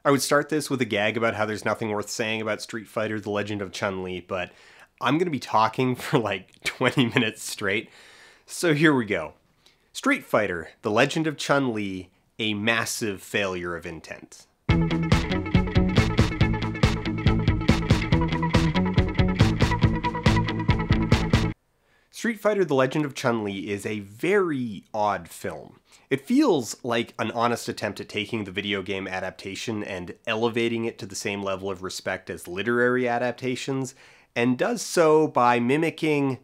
I would start this with a gag about how there's nothing worth saying about Street Fighter: The Legend of Chun-Li, but I'm going to be talking for like 20 minutes straight. So here we go. Street Fighter: The Legend of Chun-Li, a massive failure of intent. Street Fighter: The Legend of Chun-Li is a very odd film. It feels like an honest attempt at taking the video game adaptation and elevating it to the same level of respect as literary adaptations, and does so by mimicking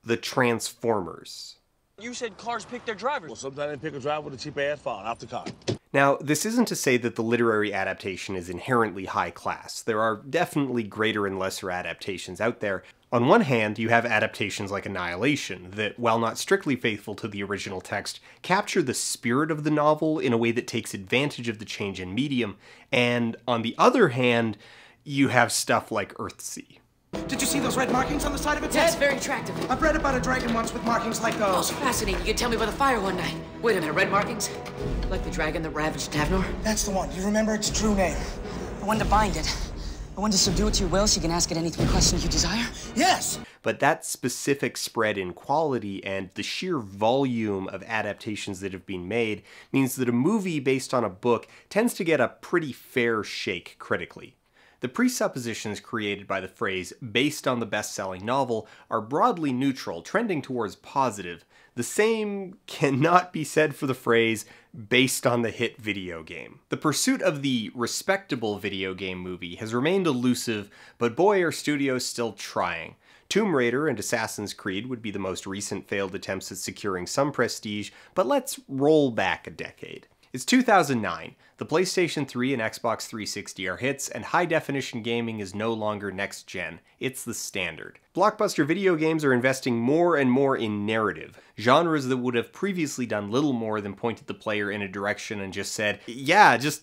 the Transformers. You said cars pick their drivers. Well, sometimes they pick a driver with a cheap-ass phone off the car. Now, this isn't to say that the literary adaptation is inherently high class. There are definitely greater and lesser adaptations out there. On one hand, you have adaptations like Annihilation that, while not strictly faithful to the original text, capture the spirit of the novel in a way that takes advantage of the change in medium. And on the other hand, you have stuff like Earthsea. Did you see those red markings on the side of its Yeah, head? it's very attractive. I've read about a dragon once with markings like Oh, those. fascinating. You could tell me about the fire one night. Wait a minute, red markings? Like the dragon that ravaged Tavnor? That's the one. You remember its true name? The one to bind it. The one to subdue it to your will so you can ask it any 3 questions you desire? Yes! But that specific spread in quality and the sheer volume of adaptations that have been made means that a movie based on a book tends to get a pretty fair shake critically. The presuppositions created by the phrase based on the best-selling novel are broadly neutral, trending towards positive. The same cannot be said for the phrase based on the hit video game. The pursuit of the respectable video game movie has remained elusive, but boy are studios still trying. Tomb Raider and Assassin's Creed would be the most recent failed attempts at securing some prestige, but let's roll back a decade. It's 2009. The PlayStation 3 and Xbox 360 are hits, and high-definition gaming is no longer next-gen. It's the standard. Blockbuster video games are investing more and more in narrative. Genres that would have previously done little more than pointed the player in a direction and just said, yeah, just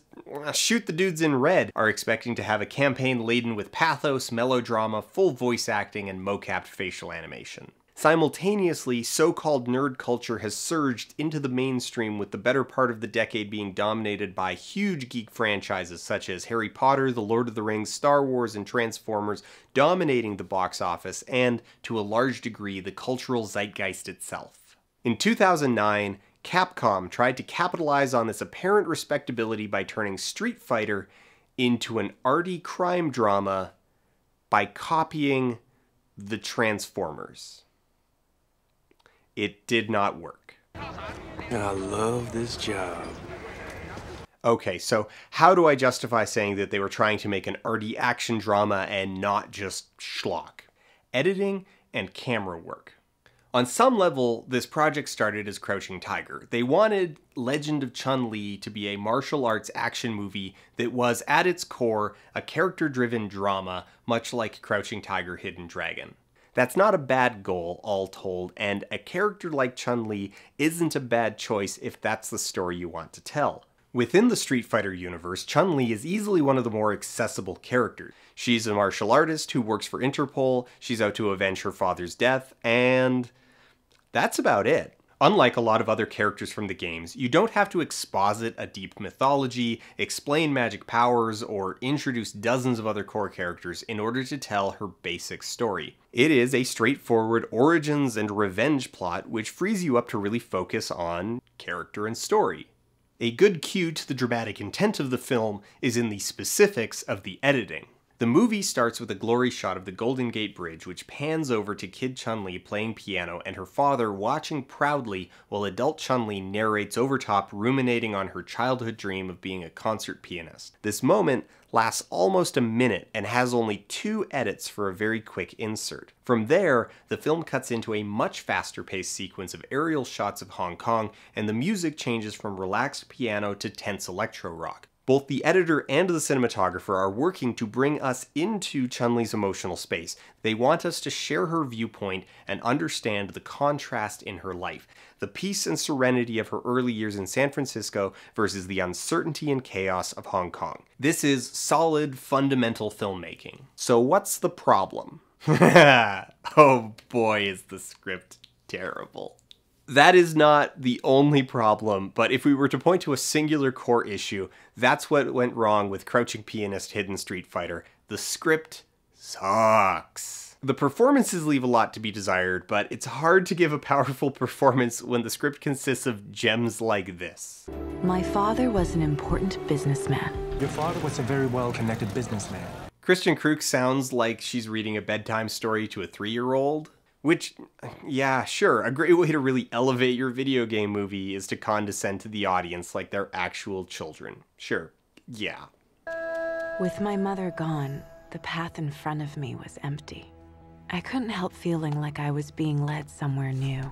shoot the dudes in red, are expecting to have a campaign laden with pathos, melodrama, full voice acting, and mocapped facial animation. Simultaneously, so-called nerd culture has surged into the mainstream, with the better part of the decade being dominated by huge geek franchises such as Harry Potter, The Lord of the Rings, Star Wars, and Transformers dominating the box office and, to a large degree, the cultural zeitgeist itself. In 2009, Capcom tried to capitalize on this apparent respectability by turning Street Fighter into an arty crime drama by copying the Transformers. It did not work. And I love this job. Okay, so how do I justify saying that they were trying to make an arty action drama and not just schlock? Editing and camera work. On some level, this project started as Crouching Tiger. They wanted Legend of Chun-Li to be a martial arts action movie that was, at its core, a character-driven drama, much like Crouching Tiger, Hidden Dragon. That's not a bad goal, all told, and a character like Chun-Li isn't a bad choice if that's the story you want to tell. Within the Street Fighter universe, Chun-Li is easily one of the more accessible characters. She's a martial artist who works for Interpol, she's out to avenge her father's death, and that's about it. Unlike a lot of other characters from the games, you don't have to exposit a deep mythology, explain magic powers, or introduce dozens of other core characters in order to tell her basic story. It is a straightforward origins and revenge plot which frees you up to really focus on character and story. A good cue to the dramatic intent of the film is in the specifics of the editing. The movie starts with a glory shot of the Golden Gate Bridge, which pans over to Kid Chun-Li playing piano and her father watching proudly while adult Chun-Li narrates over top, ruminating on her childhood dream of being a concert pianist. This moment lasts almost a minute and has only 2 edits for a very quick insert. From there, the film cuts into a much faster paced sequence of aerial shots of Hong Kong, and the music changes from relaxed piano to tense electro rock. Both the editor and the cinematographer are working to bring us into Chun-Li's emotional space. They want us to share her viewpoint and understand the contrast in her life, the peace and serenity of her early years in San Francisco versus the uncertainty and chaos of Hong Kong. This is solid, fundamental filmmaking. So what's the problem? Oh boy, is the script terrible. That is not the only problem, but if we were to point to a singular core issue, that's what went wrong with Crouching Pianist Hidden Street Fighter. The script sucks. The performances leave a lot to be desired, but it's hard to give a powerful performance when the script consists of gems like this. My father was an important businessman. Your father was a very well-connected businessman. Kristen Kruk sounds like she's reading a bedtime story to a 3-year-old. Which, yeah, sure, a great way to really elevate your video game movie is to condescend to the audience like they're actual children. Sure, yeah. With my mother gone, the path in front of me was empty. I couldn't help feeling like I was being led somewhere new.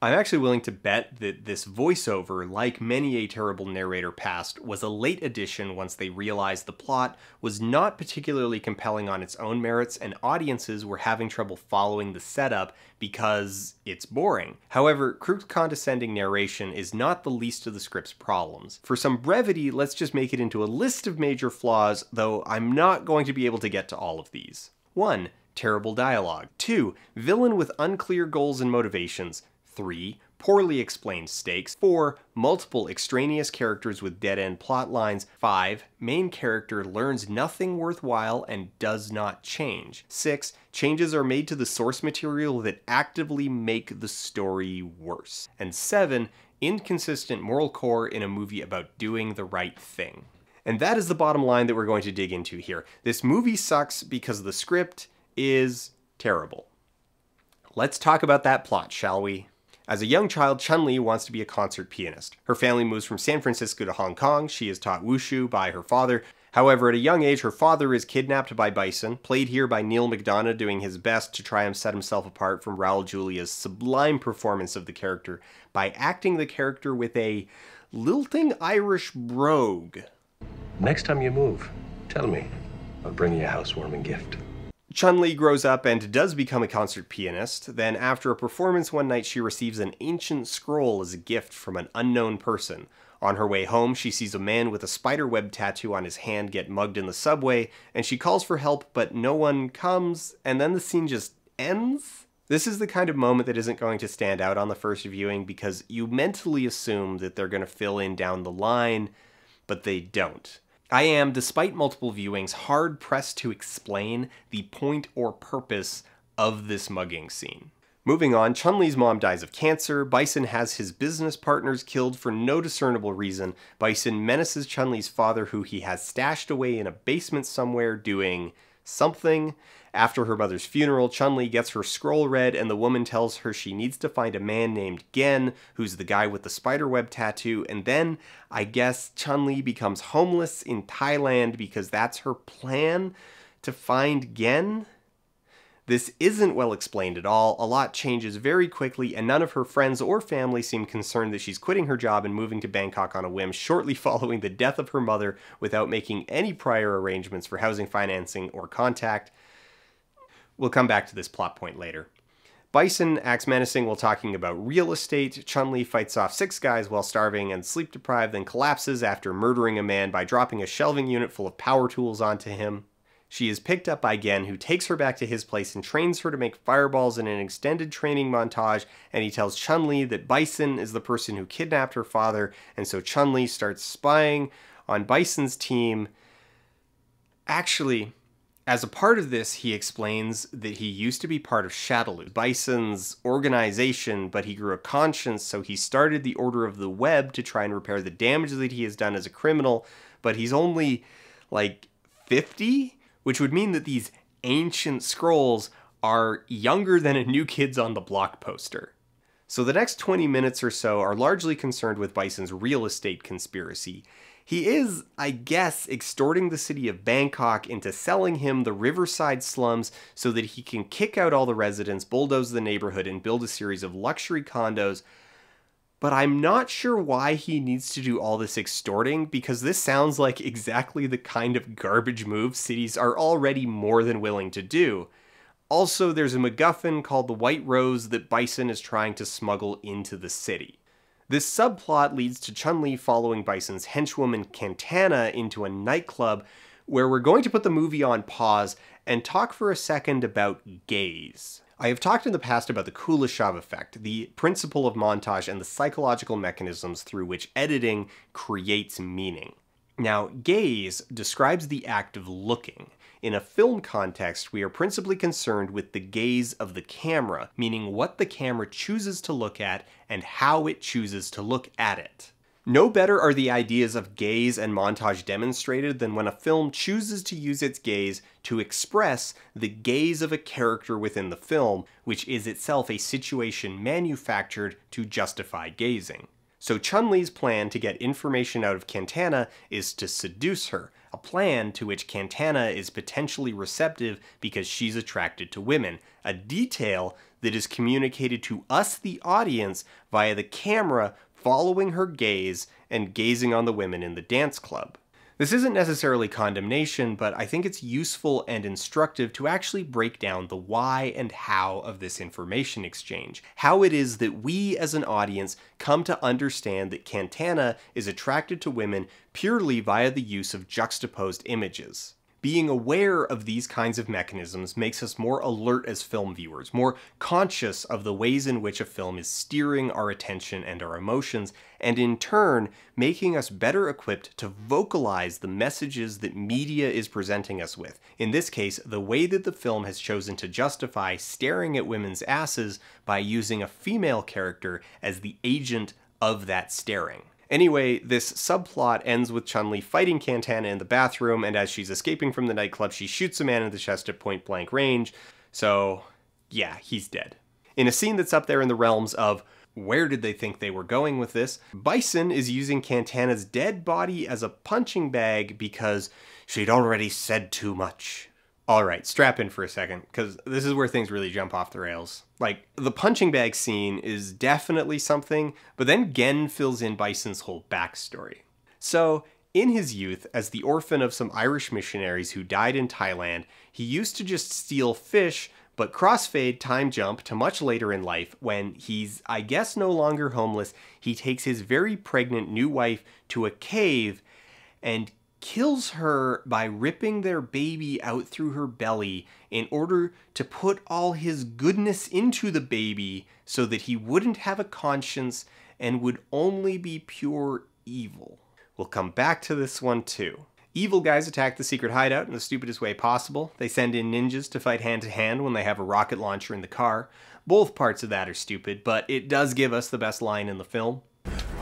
I'm actually willing to bet that this voiceover, like many a terrible narrator past, was a late addition once they realized the plot was not particularly compelling on its own merits and audiences were having trouble following the setup because it's boring. However, Kruk's condescending narration is not the least of the script's problems. For some brevity, let's just make it into a list of major flaws, though I'm not going to be able to get to all of these. 1. Terrible dialogue. 2. Villain with unclear goals and motivations. 3. Poorly explained stakes. 4. Multiple extraneous characters with dead-end plot lines. 5. Main character learns nothing worthwhile and does not change. 6. Changes are made to the source material that actively make the story worse. And 7. Inconsistent moral core in a movie about doing the right thing. And that is the bottom line that we're going to dig into here. This movie sucks because the script is terrible. Let's talk about that plot, shall we? As a young child, Chun-Li wants to be a concert pianist. Her family moves from San Francisco to Hong Kong. She is taught wushu by her father. However, at a young age, her father is kidnapped by Bison, played here by Neil McDonough doing his best to try and set himself apart from Raul Julia's sublime performance of the character by acting the character with a lilting Irish brogue. Next time you move, tell me. I'll bring you a housewarming gift. Chun-Li grows up and does become a concert pianist. Then after a performance one night, she receives an ancient scroll as a gift from an unknown person. On her way home, she sees a man with a spiderweb tattoo on his hand get mugged in the subway, and she calls for help, but no one comes, and then the scene just ends? This is the kind of moment that isn't going to stand out on the first viewing because you mentally assume that they're going to fill in down the line, but they don't. I am, despite multiple viewings, hard-pressed to explain the point or purpose of this mugging scene. Moving on, Chun-Li's mom dies of cancer, Bison has his business partners killed for no discernible reason, Bison menaces Chun-Li's father who he has stashed away in a basement somewhere doing something. After her mother's funeral, Chun-Li gets her scroll read and the woman tells her she needs to find a man named Gen, who's the guy with the spiderweb tattoo, and then, I guess, Chun-Li becomes homeless in Thailand because that's her plan to find Gen? This isn't well explained at all, a lot changes very quickly, and none of her friends or family seem concerned that she's quitting her job and moving to Bangkok on a whim shortly following the death of her mother without making any prior arrangements for housing financing or contact. We'll come back to this plot point later. Bison acts menacing while talking about real estate. Chun-Li fights off 6 guys while starving and sleep deprived, then collapses after murdering a man by dropping a shelving unit full of power tools onto him. She is picked up by Gen, who takes her back to his place and trains her to make fireballs in an extended training montage, and he tells Chun-Li that Bison is the person who kidnapped her father, and so Chun-Li starts spying on Bison's team. Actually, as a part of this, he explains that he used to be part of Shadaloo, Bison's organization, but he grew a conscience, so he started the Order of the Web to try and repair the damage that he has done as a criminal, but he's only, like, 50? Which would mean that these ancient scrolls are younger than a New Kids on the Block poster. So the next 20 minutes or so are largely concerned with Bison's real estate conspiracy. He is, I guess, extorting the city of Bangkok into selling him the riverside slums so that he can kick out all the residents, bulldoze the neighborhood, and build a series of luxury condos. But I'm not sure why he needs to do all this extorting, because this sounds like exactly the kind of garbage move cities are already more than willing to do. Also, there's a MacGuffin called the White Rose that Bison is trying to smuggle into the city. This subplot leads to Chun-Li following Bison's henchwoman Cantana into a nightclub where we're going to put the movie on pause and talk for a second about gays. I have talked in the past about the Kuleshov effect, the principle of montage and the psychological mechanisms through which editing creates meaning. Now, gaze describes the act of looking. In a film context, we are principally concerned with the gaze of the camera, meaning what the camera chooses to look at and how it chooses to look at it. No better are the ideas of gaze and montage demonstrated than when a film chooses to use its gaze to express the gaze of a character within the film, which is itself a situation manufactured to justify gazing. So Chun-Li's plan to get information out of Cantana is to seduce her, a plan to which Cantana is potentially receptive because she's attracted to women, a detail that is communicated to us, the audience, via the camera following her gaze and gazing on the women in the dance club. This isn't necessarily condemnation, but I think it's useful and instructive to actually break down the why and how of this information exchange. How it is that we as an audience come to understand that Cantana is attracted to women purely via the use of juxtaposed images. Being aware of these kinds of mechanisms makes us more alert as film viewers, more conscious of the ways in which a film is steering our attention and our emotions, and in turn, making us better equipped to vocalize the messages that media is presenting us with. In this case, the way that the film has chosen to justify staring at women's asses by using a female character as the agent of that staring. Anyway, this subplot ends with Chun-Li fighting Cantana in the bathroom, and as she's escaping from the nightclub, she shoots a man in the chest at point-blank range. So, yeah, he's dead. In a scene that's up there in the realms of where did they think they were going with this, Bison is using Cantana's dead body as a punching bag because she'd already said too much. Alright, strap in for a second, because this is where things really jump off the rails. Like, the punching bag scene is definitely something, but then Gen fills in Bison's whole backstory. So, in his youth, as the orphan of some Irish missionaries who died in Thailand, he used to just steal fish, but crossfade time jump to much later in life when he's, I guess, no longer homeless. He takes his very pregnant new wife to a cave and kills her by ripping their baby out through her belly in order to put all his goodness into the baby so that he wouldn't have a conscience and would only be pure evil. We'll come back to this one too. Evil guys attack the secret hideout in the stupidest way possible. They send in ninjas to fight hand to hand when they have a rocket launcher in the car. Both parts of that are stupid, but it does give us the best line in the film.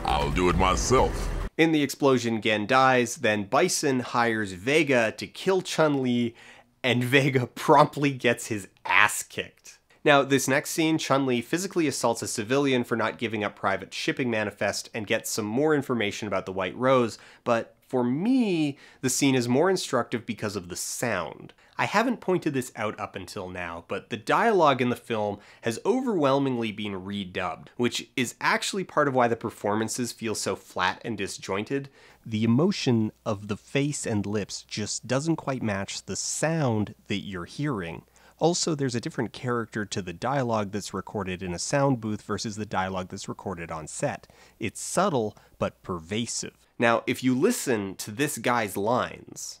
I'll do it myself. In the explosion, Gen dies, then Bison hires Vega to kill Chun-Li, and Vega promptly gets his ass kicked. Now, this next scene, Chun-Li physically assaults a civilian for not giving up private shipping manifest and gets some more information about the White Rose, but for me, the scene is more instructive because of the sound. I haven't pointed this out up until now, but the dialogue in the film has overwhelmingly been redubbed, which is actually part of why the performances feel so flat and disjointed. The emotion of the face and lips just doesn't quite match the sound that you're hearing. Also, there's a different character to the dialogue that's recorded in a sound booth versus the dialogue that's recorded on set. It's subtle, but pervasive. Now, if you listen to this guy's lines,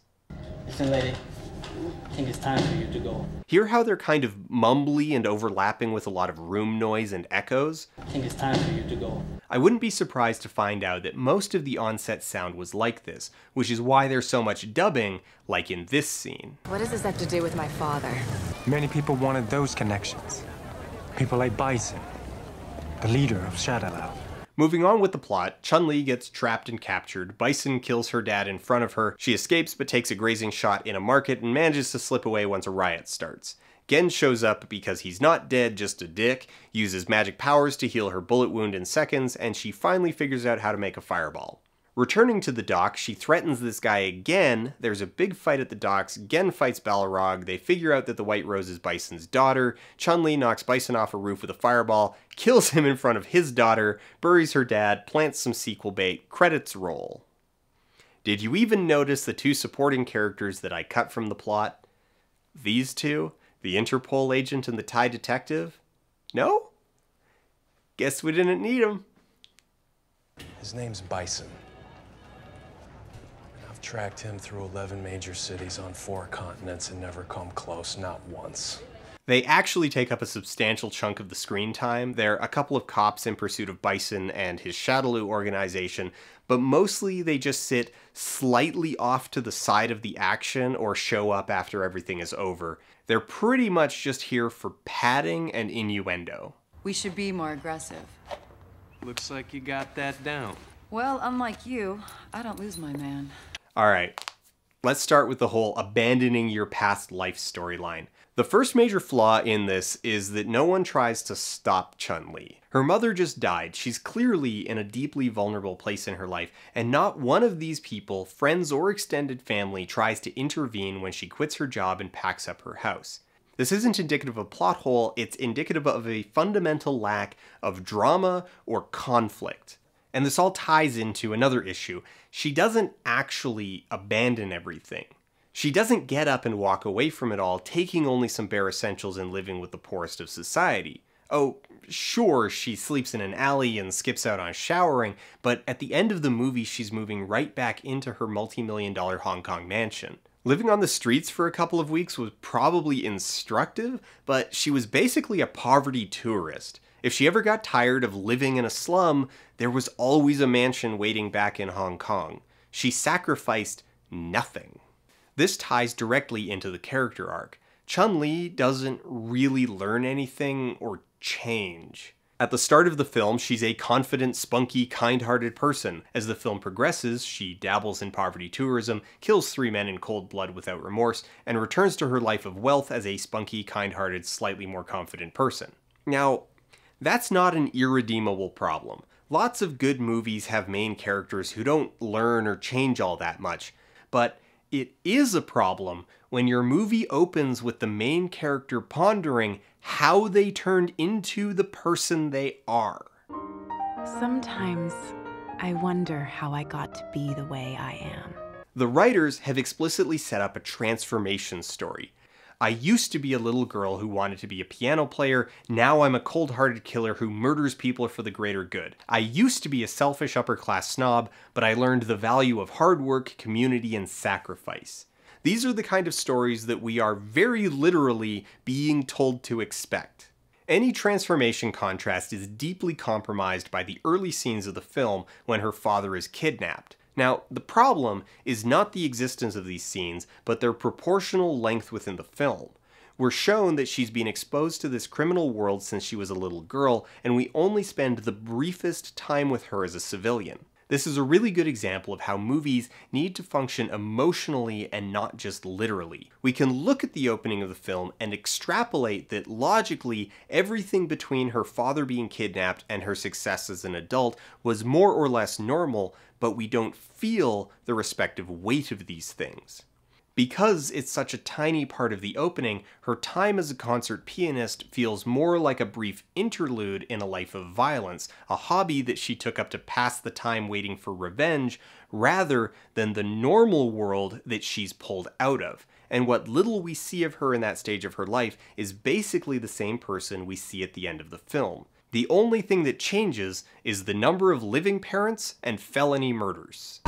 "Listen, lady, I think it's time for you to go. Hear how they're kind of mumbly and overlapping with a lot of room noise and echoes? I think it's time for you to go." I wouldn't be surprised to find out that most of the on-set sound was like this, which is why there's so much dubbing, like in this scene. What does this have to do with my father? Many people wanted those connections. People like Bison, the leader of Shadaloo. Moving on with the plot, Chun-Li gets trapped and captured, Bison kills her dad in front of her, she escapes but takes a grazing shot in a market and manages to slip away once a riot starts. Gen shows up because he's not dead, just a dick, uses magic powers to heal her bullet wound in seconds, and she finally figures out how to make a fireball. Returning to the dock, she threatens this guy again, there's a big fight at the docks, Gen fights Balrog, they figure out that the White Rose is Bison's daughter, Chun-Li knocks Bison off a roof with a fireball, kills him in front of his daughter, buries her dad, plants some sequel bait, credits roll. Did you even notice the two supporting characters that I cut from the plot? These two? The Interpol agent and the Thai detective? No? Guess we didn't need them. His name's Bison. I've tracked him through 11 major cities on 4 continents and never come close, not once. They actually take up a substantial chunk of the screen time. They're a couple of cops in pursuit of Bison and his Shadaloo organization, but mostly they just sit slightly off to the side of the action or show up after everything is over. They're pretty much just here for padding and innuendo. We should be more aggressive. Looks like you got that down. Well, unlike you, I don't lose my man. Alright, let's start with the whole abandoning your past life storyline. The first major flaw in this is that no one tries to stop Chun-Li. Her mother just died, she's clearly in a deeply vulnerable place in her life, and not one of these people, friends or extended family, tries to intervene when she quits her job and packs up her house. This isn't indicative of a plot hole, it's indicative of a fundamental lack of drama or conflict. And this all ties into another issue. She doesn't actually abandon everything. She doesn't get up and walk away from it all, taking only some bare essentials and living with the poorest of society. Oh, sure, she sleeps in an alley and skips out on showering, but at the end of the movie she's moving right back into her multi-million-dollar Hong Kong mansion. Living on the streets for a couple of weeks was probably instructive, but she was basically a poverty tourist. If she ever got tired of living in a slum, there was always a mansion waiting back in Hong Kong. She sacrificed nothing. This ties directly into the character arc. Chun-Li doesn't really learn anything or change. At the start of the film, she's a confident, spunky, kind-hearted person. As the film progresses, she dabbles in poverty tourism, kills 3 men in cold blood without remorse, and returns to her life of wealth as a spunky, kind-hearted, slightly more confident person. Now, that's not an irredeemable problem. Lots of good movies have main characters who don't learn or change all that much, but it is a problem when your movie opens with the main character pondering how they turned into the person they are. Sometimes I wonder how I got to be the way I am. The writers have explicitly set up a transformation story. I used to be a little girl who wanted to be a piano player, now I'm a cold-hearted killer who murders people for the greater good. I used to be a selfish upper-class snob, but I learned the value of hard work, community, and sacrifice. These are the kind of stories that we are very literally being told to expect. Any transformation contrast is deeply compromised by the early scenes of the film when her father is kidnapped. Now, the problem is not the existence of these scenes, but their proportional length within the film. We're shown that she's been exposed to this criminal world since she was a little girl, and we only spend the briefest time with her as a civilian. This is a really good example of how movies need to function emotionally and not just literally. We can look at the opening of the film and extrapolate that logically everything between her father being kidnapped and her success as an adult was more or less normal, but we don't feel the respective weight of these things. Because it's such a tiny part of the opening, her time as a concert pianist feels more like a brief interlude in a life of violence, a hobby that she took up to pass the time waiting for revenge, rather than the normal world that she's pulled out of. And what little we see of her in that stage of her life is basically the same person we see at the end of the film. The only thing that changes is the number of living parents and felony murders.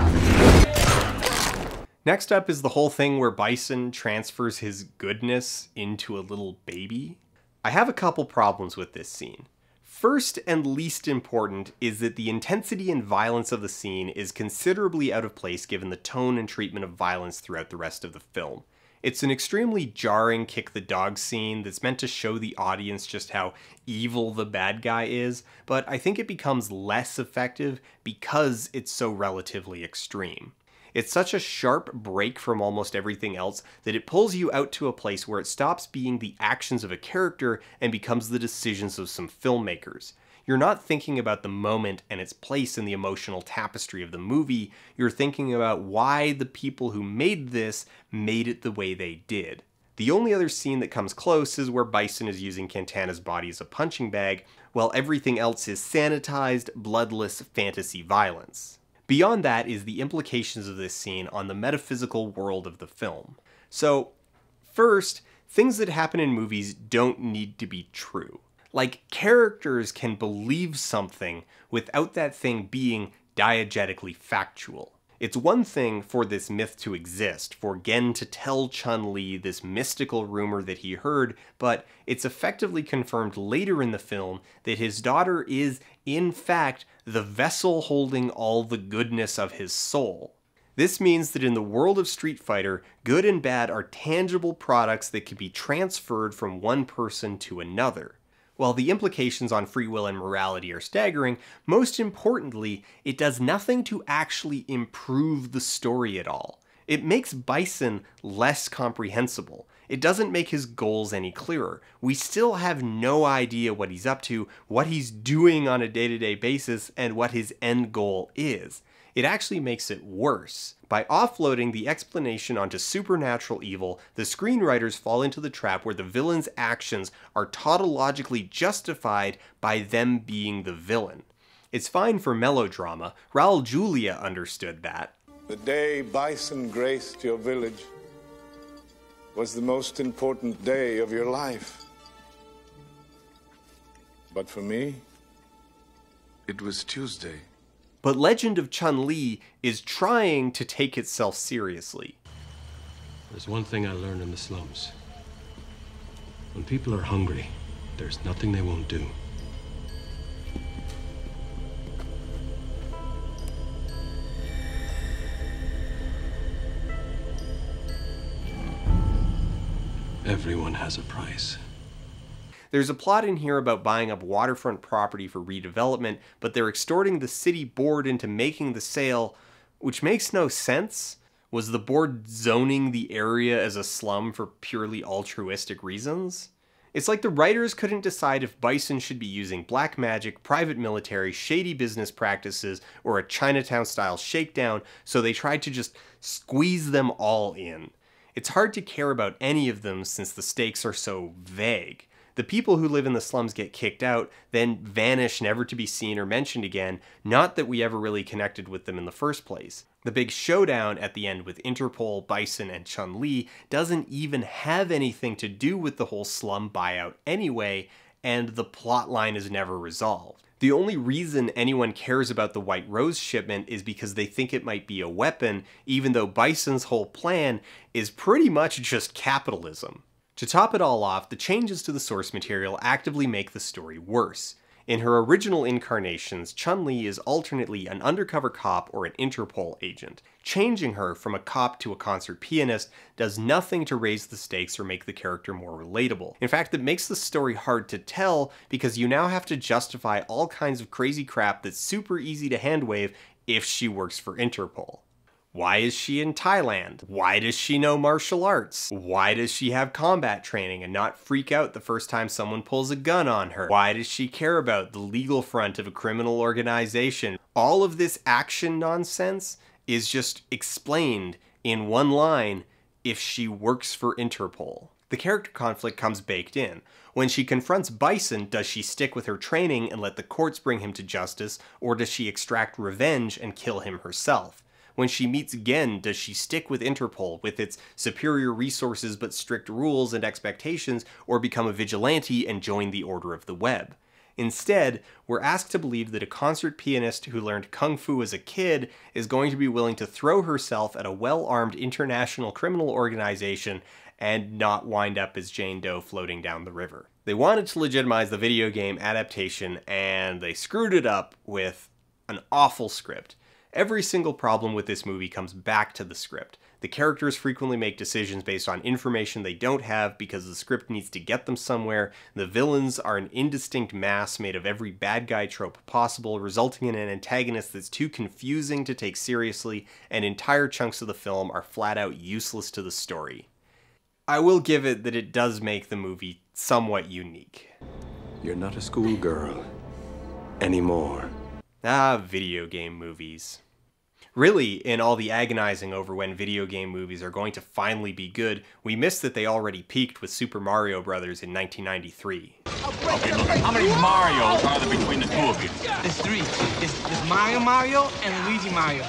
Next up is the whole thing where Bison transfers his goodness into a little baby. I have a couple problems with this scene. First and least important is that the intensity and violence of the scene is considerably out of place given the tone and treatment of violence throughout the rest of the film. It's an extremely jarring kick the dog scene that's meant to show the audience just how evil the bad guy is, but I think it becomes less effective because it's so relatively extreme. It's such a sharp break from almost everything else that it pulls you out to a place where it stops being the actions of a character and becomes the decisions of some filmmakers. You're not thinking about the moment and its place in the emotional tapestry of the movie, you're thinking about why the people who made this made it the way they did. The only other scene that comes close is where Bison is using Quintana's body as a punching bag, while everything else is sanitized, bloodless fantasy violence. Beyond that is the implications of this scene on the metaphysical world of the film. So, first, things that happen in movies don't need to be true. Like, characters can believe something without that thing being diegetically factual. It's one thing for this myth to exist, for Gen to tell Chun-Li this mystical rumor that he heard, but it's effectively confirmed later in the film that his daughter is, in fact, the vessel holding all the goodness of his soul. This means that in the world of Street Fighter, good and bad are tangible products that can be transferred from one person to another. While the implications on free will and morality are staggering, most importantly, it does nothing to actually improve the story at all. It makes Bison less comprehensible. It doesn't make his goals any clearer. We still have no idea what he's up to, what he's doing on a day-to-day basis, and what his end goal is. It actually makes it worse. By offloading the explanation onto supernatural evil, the screenwriters fall into the trap where the villain's actions are tautologically justified by them being the villain. It's fine for melodrama. Raul Julia understood that. The day Bison graced your village was the most important day of your life. But for me, it was Tuesday. But Legend of Chun-Li is trying to take itself seriously. There's one thing I learned in the slums. When people are hungry, there's nothing they won't do. Everyone has a price. There's a plot in here about buying up waterfront property for redevelopment, but they're extorting the city board into making the sale, which makes no sense. Was the board zoning the area as a slum for purely altruistic reasons? It's like the writers couldn't decide if Bison should be using black magic, private military, shady business practices, or a Chinatown-style shakedown, so they tried to just squeeze them all in. It's hard to care about any of them since the stakes are so vague. The people who live in the slums get kicked out, then vanish never to be seen or mentioned again, not that we ever really connected with them in the first place. The big showdown at the end with Interpol, Bison, and Chun-Li doesn't even have anything to do with the whole slum buyout anyway, and the plot line is never resolved. The only reason anyone cares about the White Rose shipment is because they think it might be a weapon, even though Bison's whole plan is pretty much just capitalism. To top it all off, the changes to the source material actively make the story worse. In her original incarnations, Chun-Li is alternately an undercover cop or an Interpol agent. Changing her from a cop to a concert pianist does nothing to raise the stakes or make the character more relatable. In fact, it makes the story hard to tell because you now have to justify all kinds of crazy crap that's super easy to handwave if she works for Interpol. Why is she in Thailand? Why does she know martial arts? Why does she have combat training and not freak out the first time someone pulls a gun on her? Why does she care about the legal front of a criminal organization? All of this action nonsense is just explained in one line if she works for Interpol. The character conflict comes baked in. When she confronts Bison, does she stick with her training and let the courts bring him to justice, or does she extract revenge and kill him herself? When she meets Gen, does she stick with Interpol, with its superior resources but strict rules and expectations, or become a vigilante and join the Order of the Web? Instead, we're asked to believe that a concert pianist who learned kung fu as a kid is going to be willing to throw herself at a well-armed international criminal organization and not wind up as Jane Doe floating down the river. They wanted to legitimize the video game adaptation, and they screwed it up with an awful script. Every single problem with this movie comes back to the script. The characters frequently make decisions based on information they don't have because the script needs to get them somewhere. The villains are an indistinct mass made of every bad guy trope possible, resulting in an antagonist that's too confusing to take seriously, and entire chunks of the film are flat out useless to the story. I will give it that it does make the movie somewhat unique. You're not a schoolgirl anymore. Video game movies. Really, in all the agonizing over when video game movies are going to finally be good, we missed that they already peaked with Super Mario Bros. In 1993. Okay, look, how many Marios are there between the two of you? There's three. There's Mario and Luigi Mario.